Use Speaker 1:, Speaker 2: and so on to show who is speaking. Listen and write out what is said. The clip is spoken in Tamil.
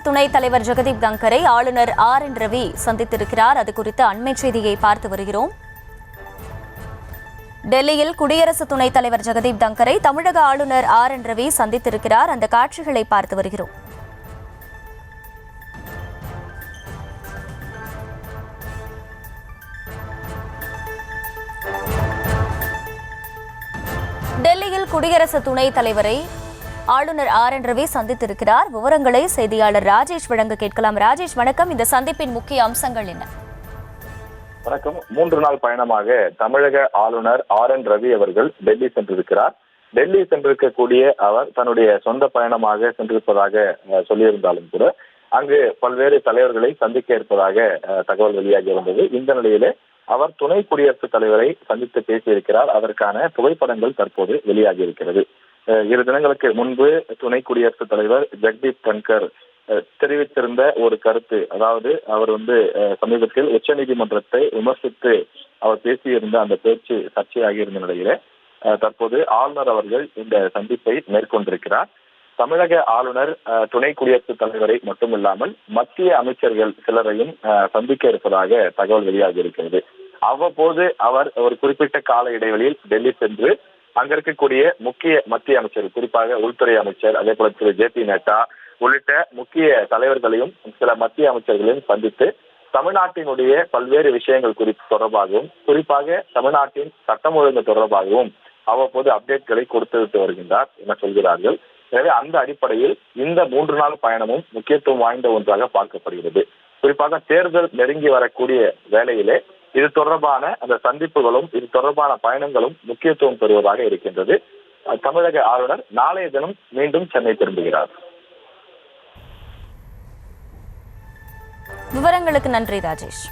Speaker 1: துணைத் தலைவர் ஜெகதீப் தங்கரை ஆளுநர் RN ரவி சந்தித்திருக்கிறார். அது குறித்த அண்மை செய்தியை பார்த்து வருகிறோம். டெல்லியில் குடியரசு துணைத் தலைவர் ஜெகதீப் தங்கரை தமிழக ஆளுநர் RN ரவி சந்தித்திருக்கிறார். அந்த காட்சிகளை பார்த்து வருகிறோம். டெல்லியில் குடியரசு துணைத் தலைவரை ஆளுநர் RN ரவி சந்தித்திருக்கிறார். விவரங்களை செய்தியாளர் ராஜேஷ் வழங்க கேட்கலாம். ராஜேஷ் வணக்கம். இந்த சந்திப்பின் முக்கிய அம்சங்கள் என்ன?
Speaker 2: வணக்கம். 3 நாள் பயணமாக தமிழக ஆளுநர் RN ரவி அவர்கள் டெல்லி சென்றிருக்கிறார். டெல்லி சென்றிருக்கக்கூடிய அவர் தன்னுடைய சொந்த பயணமாக சென்றிருப்பதாக சொல்லியிருந்தாலும் கூட அங்கு பல்வேறு தலைவர்களை சந்திக்க இருப்பதாக தகவல் வெளியாகி இருந்தது. இந்த நிலையிலே அவர் துணை குடியரசுத் தலைவரை சந்தித்து பேசியிருக்கிறார். அதற்கான புகைப்படங்கள் தற்போது வெளியாகி இருக்கிறது. 2 தினங்களுக்கு முன்பு துணை குடியரசுத் தலைவர் ஜெகதீப் தங்கர் தெரிவித்திருந்த ஒரு கருத்து, அதாவது அவர் சமீபத்தில் உச்சநீதிமன்றத்தை விமர்சித்து அவர் பேசியிருந்த அந்த பேச்சு சர்ச்சையாகி இருந்த நிலையில தற்போது ஆளுநர் அவர்கள் இந்த சந்திப்பை மேற்கொண்டிருக்கிறார். தமிழக ஆளுநர் துணை குடியரசுத் தலைவரை மட்டுமில்லாமல் மத்திய அமைச்சர்கள் சிலரையும் சந்திக்க இருப்பதாக தகவல் வெளியாகி இருக்கிறது. அவ்வப்போது அவர் ஒரு குறிப்பிட்ட கால இடைவெளியில் டெல்லி சென்று அங்க இருக்கக்கூடிய முக்கிய மத்திய அமைச்சர்கள், குறிப்பாக உள்துறை அமைச்சர், அதே போல திரு JP நட்டா உள்ளிட்ட முக்கிய தலைவர்களையும் சில மத்திய அமைச்சர்களையும் சந்தித்து தமிழ்நாட்டினுடைய பல்வேறு விஷயங்கள் தொடர்பாகவும், குறிப்பாக தமிழ்நாட்டின் சட்டம் ஒழுங்கு தொடர்பாகவும் அவ்வப்போது அப்டேட்களை கொடுத்துவிட்டு வருகின்றார் என சொல்கிறார்கள். எனவே அந்த அடிப்படையில் இந்த 3 நாள் பயணமும் முக்கியத்துவம் வாய்ந்த ஒன்றாக பார்க்கப்படுகிறது. குறிப்பாக தேர்தல் நெருங்கி வரக்கூடிய வேளையிலே இது தொடர்பான அந்த சந்திப்புகளும் இது தொடர்பான பயணங்களும் முக்கியத்துவம் பெறுவதாக இருக்கின்றது. தமிழக ஆளுநர் நாளைய தினம் மீண்டும் சென்னை திரும்புகிறார்.
Speaker 1: விவரங்களுக்கு நன்றி ராஜேஷ்.